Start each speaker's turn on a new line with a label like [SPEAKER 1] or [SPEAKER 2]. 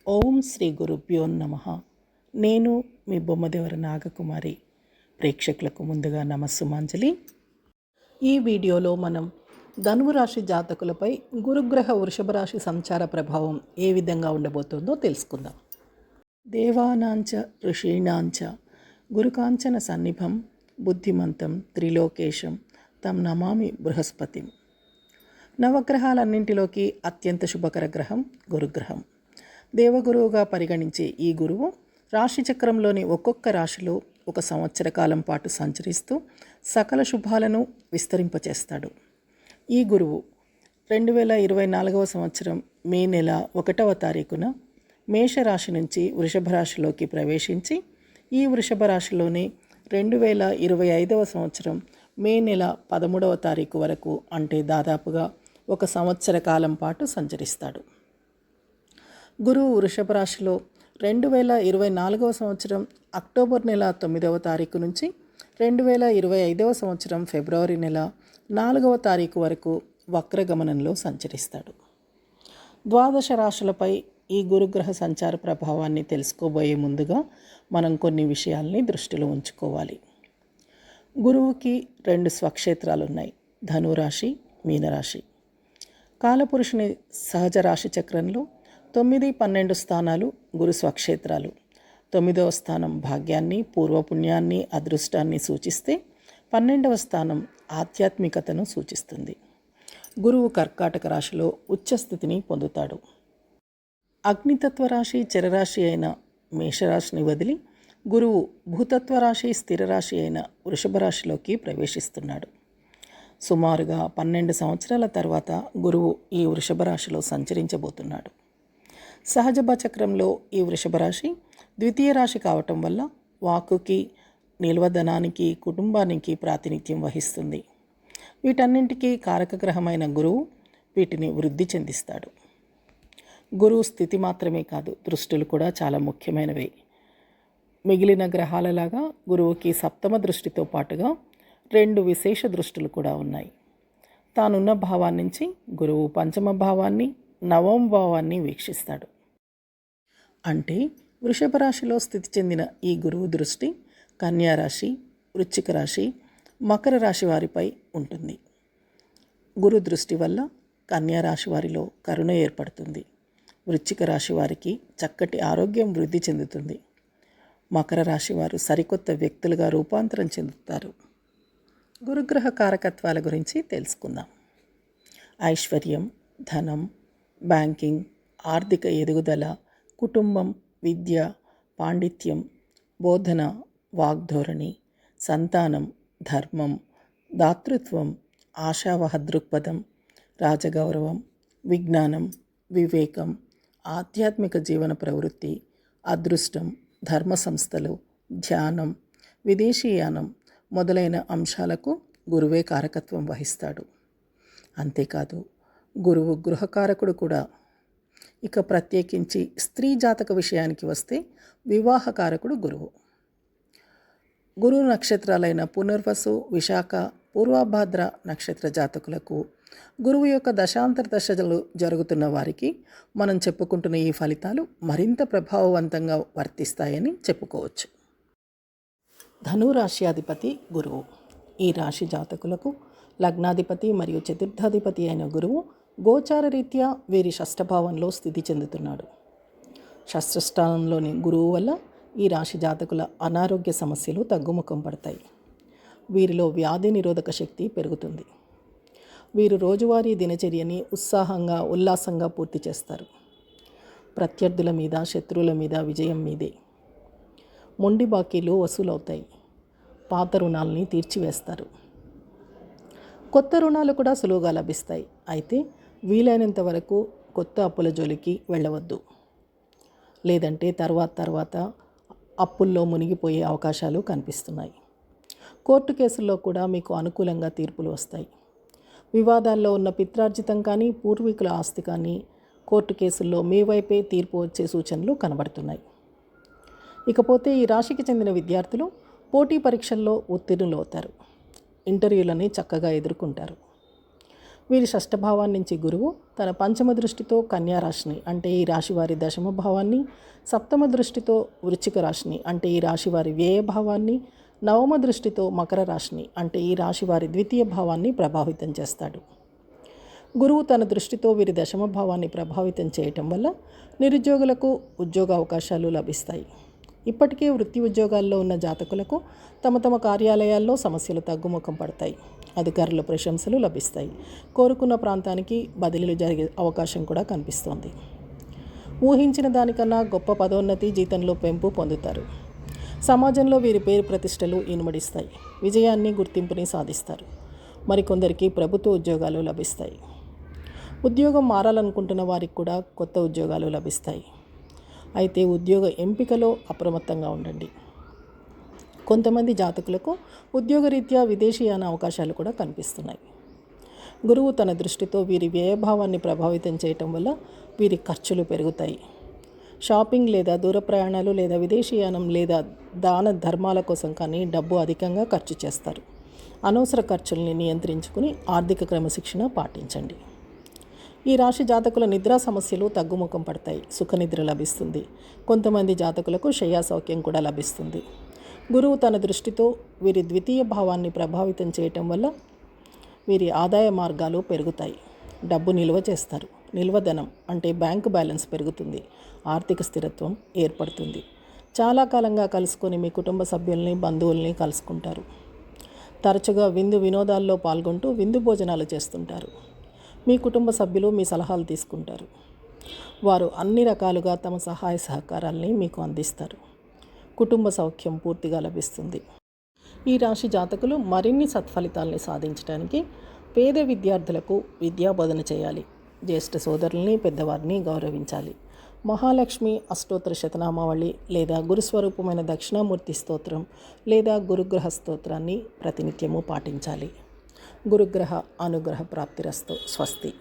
[SPEAKER 1] ఓం శ్రీ గురుభ్యో నమః. నేను మీ బొమ్మదేవర నాగకుమారి. ప్రేక్షకులకు ముందుగా నమస్సుమాంజలి. ఈ వీడియోలో మనం ధనువు రాశి జాతకులపై గురుగ్రహ వృషభ రాశి సంచార ప్రభావం ఏ విధంగా ఉండబోతుందో తెలుసుకుందాం. దేవానాంచ ఋషీణాంచ గురుకాంచన సన్నిభం బుద్ధిమంతం త్రిలోకేశం తం నమామి బృహస్పతిం. నవగ్రహాలన్నింటిలోకి అత్యంత శుభకర గ్రహం గురుగ్రహం. దేవగురువుగా పరిగణించే ఈ గురువు రాశిచక్రంలోని ఒక్కొక్క రాశిలో ఒక సంవత్సర కాలం పాటు సంచరిస్తూ సకల శుభాలను విస్తరింపచేస్తాడు. ఈ గురువు 2024 సంవత్సరం మే నెల 1వ తారీఖున మేషరాశి నుంచి వృషభ రాశిలోకి ప్రవేశించి ఈ వృషభ రాశిలోనే 2025 సంవత్సరం మే నెల 13వ తారీఖు వరకు, అంటే దాదాపుగా ఒక సంవత్సర కాలం పాటు సంచరిస్తాడు. గురువు వృషభ రాశిలో 2024 సంవత్సరం అక్టోబర్ నెల 9వ తారీఖు నుంచి 2025 సంవత్సరం ఫిబ్రవరి నెల 4వ తారీఖు వరకు వక్రగమనంలో సంచరిస్తాడు. ద్వాదశ రాశులపై ఈ గురుగ్రహ సంచార ప్రభావాన్ని తెలుసుకోబోయే ముందుగా మనం కొన్ని విషయాల్ని దృష్టిలో ఉంచుకోవాలి. గురువుకి 2 స్వక్షేత్రాలు ఉన్నాయి, ధనురాశి, మీనరాశి. కాలపురుషుని సహజ రాశి చక్రంలో 9, 12 స్థానాలు గురు స్వక్షేత్రాలు. 9వ స్థానం భాగ్యాన్ని, పూర్వపుణ్యాన్ని, అదృష్టాన్ని సూచిస్తే 12వ స్థానం ఆధ్యాత్మికతను సూచిస్తుంది. గురువు కర్కాటక రాశిలో ఉచ్చస్థితిని పొందుతాడు. అగ్నితత్వ రాశి చరరాశి అయిన మేషరాశిని వదిలి గురువు భూతత్వ రాశి స్థిర రాశి అయిన వృషభ రాశిలోకి ప్రవేశిస్తున్నాడు. సుమారుగా 12 సంవత్సరాల తర్వాత గురువు ఈ వృషభ రాశిలో సంచరించబోతున్నాడు. సహజ చక్రంలో ఈ వృషభ రాశి ద్వితీయ రాశి కావటం వల్ల వాక్కుకి, నిల్వధనానికి, కుటుంబానికి ప్రాతినిధ్యం వహిస్తుంది. వీటన్నింటికీ కారకగ్రహమైన గురువు వీటిని వృద్ధి చెందిస్తాడు. గురువు స్థితి మాత్రమే కాదు, దృష్టులు కూడా చాలా ముఖ్యమైనవే. మిగిలిన గ్రహాలలాగా గురువుకి సప్తమ దృష్టితో పాటుగా 2 విశేష దృష్టులు కూడా ఉన్నాయి. తానున్న భావాన్ని నుంచి గురువు పంచమ భావాన్ని, నవమ భావాన్ని వీక్షిస్తాడు. అంటే వృషభ రాశిలో స్థితి చెందిన ఈ గురువు దృష్టి కన్యా రాశి, వృశ్చిక రాశి, మకర రాశి వారిపై ఉంటుంది. గురు దృష్టి వల్ల కన్యా రాశి వారిలో కరుణ ఏర్పడుతుంది. వృశ్చిక రాశి వారికి చక్కటి ఆరోగ్యం వృద్ధి చెందుతుంది. మకర రాశి వారు సరికొత్త వ్యక్తులుగా రూపాంతరం చెందుతారు. గురుగ్రహ కారకత్వాల గురించి తెలుసుకుందాం. ఐశ్వర్యం, ధనం, బ్యాంకింగ్, ఆర్థిక ఎదుగుదల, కుటుంబం, విద్య, పాండిత్యం, బోధన, వాగ్ధోరణి, సంతానం, ధర్మం, దాతృత్వం, ఆశావహ దృక్పథం, రాజగౌరవం, విజ్ఞానం, వివేకం, ఆధ్యాత్మిక జీవన ప్రవృత్తి, అదృష్టం, ధర్మ సంస్థలు, ధ్యానం, విదేశీయానం మొదలైన అంశాలకు గురువే కారకత్వం వహిస్తాడు. అంతేకాదు గురువు గృహకారకుడు కూడా. ఇక ప్రత్యేకించి స్త్రీ జాతక విషయానికి వస్తే వివాహకారకుడు గురువు. గురువు నక్షత్రాలైన పునర్వసు, విశాఖ, పూర్వభాద్ర నక్షత్ర జాతకులకు గురువు యొక్క దశాంతర దశలు జరుగుతున్న వారికి మనం చెప్పుకుంటున్న ఈ ఫలితాలు మరింత ప్రభావవంతంగా వర్తిస్తాయని చెప్పుకోవచ్చు. ధనురాశ్యాధిపతి గురువు. ఈ రాశి జాతకులకు లగ్నాధిపతి మరియు చతుర్థాధిపతి అయిన గురువు గోచార రీత్యా వీరి షష్ఠభావంలో స్థితి చెందుతున్నాడు. షష్ఠస్థానంలోని గురువు వల్ల ఈ రాశి జాతకుల అనారోగ్య సమస్యలు తగ్గుముఖం పడతాయి. వీరిలో వ్యాధి నిరోధక శక్తి పెరుగుతుంది. వీరు రోజువారీ దినచర్యని ఉత్సాహంగా, ఉల్లాసంగా పూర్తి చేస్తారు. ప్రత్యర్థుల మీద, శత్రువుల మీద విజయం మీదే. మొండి బాకీలు వసూలవుతాయి. పాత రుణాలని తీర్చివేస్తారు. కొత్త రుణాలు కూడా సులువుగా లభిస్తాయి. అయితే వీలైనంత వరకు కొత్త అప్పుల జోలికి వెళ్ళవద్దు. లేదంటే తర్వాత అప్పుల్లో మునిగిపోయే అవకాశాలు కనిపిస్తున్నాయి. కోర్టు కేసుల్లో కూడా మీకు అనుకూలంగా తీర్పులు వస్తాయి. వివాదాల్లో ఉన్న పిత్రార్జితం కానీ, పూర్వీకుల ఆస్తి కానీ కోర్టు కేసుల్లో మీ వైపే తీర్పు వచ్చే సూచనలు కనబడుతున్నాయి. ఇకపోతే ఈ రాశికి చెందిన విద్యార్థులు పోటీ పరీక్షల్లో ఉత్తీర్ణులు అవుతారు. ఇంటర్వ్యూలని చక్కగా ఎదుర్కొంటారు. వీరి షష్ఠభావాన్ని నుంచి గురువు తన పంచమ దృష్టితో కన్యా రాశిని అంటే ఈ రాశి వారి దశమ భావాన్ని, సప్తమ దృష్టితో వృశ్చిక రాశిని అంటే ఈ రాశి వారి వ్యయ భావాన్ని, నవమ దృష్టితో మకర రాశిని అంటే ఈ రాశి వారి ద్వితీయ భావాన్ని ప్రభావితం చేస్తాడు. గురువు తన దృష్టితో వీరి దశమ భావాన్ని ప్రభావితం చేయటం వల్ల నిరుద్యోగులకు ఉద్యోగ అవకాశాలు లభిస్తాయి. ఇప్పటికే వృత్తి ఉద్యోగాల్లో ఉన్న జాతకులకు తమ తమ కార్యాలయాల్లో సమస్యలు తగ్గుముఖం పడతాయి. అధికారుల ప్రశంసలు లభిస్తాయి. కోరుకున్న ప్రాంతానికి బదిలీలు జరిగే అవకాశం కూడా కనిపిస్తోంది. ఊహించిన దానికన్నా గొప్ప పదోన్నతి, జీతంలో పెంపు పొందుతారు. సమాజంలో వీరి పేరు ప్రతిష్టలు ఇనుమడిస్తాయి. విజయాన్ని, గుర్తింపుని సాధిస్తారు. మరికొందరికి ప్రభుత్వ ఉద్యోగాలు లభిస్తాయి. ఉద్యోగం మారాలనుకుంటున్న వారికి కూడా కొత్త ఉద్యోగాలు లభిస్తాయి. అయితే ఉద్యోగ ఎంపికలో అప్రమత్తంగా ఉండండి. కొంతమంది జాతకులకు ఉద్యోగరీత్యా విదేశీయాన అవకాశాలు కూడా కనిపిస్తున్నాయి. గురువు తన దృష్టితో వీరి వ్యయభావాన్ని ప్రభావితం చేయటం వల్ల వీరి ఖర్చులు పెరుగుతాయి. షాపింగ్ లేదా దూర ప్రయాణాలు లేదా విదేశీయానం లేదా దాన ధర్మాల కోసం కానీ డబ్బు అధికంగా ఖర్చు చేస్తారు. అనవసర ఖర్చుల్ని నియంత్రించుకుని ఆర్థిక క్రమశిక్షణ పాటించండి. ఈ రాశి జాతకుల నిద్రా సమస్యలు తగ్గుముఖం పడతాయి. సుఖనిద్ర లభిస్తుంది. కొంతమంది జాతకులకు శయ్యా సౌఖ్యం కూడా లభిస్తుంది. గురువు తన దృష్టితో వీరి ద్వితీయ భావాన్ని ప్రభావితం చేయటం వల్ల వీరి ఆదాయ మార్గాలు పెరుగుతాయి. డబ్బు నిల్వ చేస్తారు. నిల్వధనం అంటే బ్యాంకు బ్యాలెన్స్ పెరుగుతుంది. ఆర్థిక స్థిరత్వం ఏర్పడుతుంది. చాలా కాలంగా కలుసుకొని మీ కుటుంబ సభ్యుల్ని, బంధువుల్ని కలుసుకుంటారు. తరచుగా విందు వినోదాల్లో పాల్గొంటూ విందు భోజనాలు చేస్తుంటారు. మీ కుటుంబ సభ్యులు మీ సలహాలు తీసుకుంటారు. వారు అన్ని రకాలుగా తమ సహాయ సహకారాల్ని మీకు అందిస్తారు. కుటుంబ సౌఖ్యం పూర్తిగా లభిస్తుంది. ఈ రాశి జాతకులు మరిన్ని సత్ఫలితాల్ని సాధించడానికి పేద విద్యార్థులకు విద్యాబోధన చేయాలి. జ్యేష్ఠ సోదరుల్ని, పెద్దవారిని గౌరవించాలి. మహాలక్ష్మి అష్టోత్తర శతనామావళి లేదా గురుస్వరూపమైన దక్షిణామూర్తి స్తోత్రం లేదా గురుగ్రహ స్తోత్రాన్ని ప్రతినిత్యము పాటించాలి. గురుగ్రహ అనుగ్రహ ప్రాప్తిరస్తు. స్వస్తి.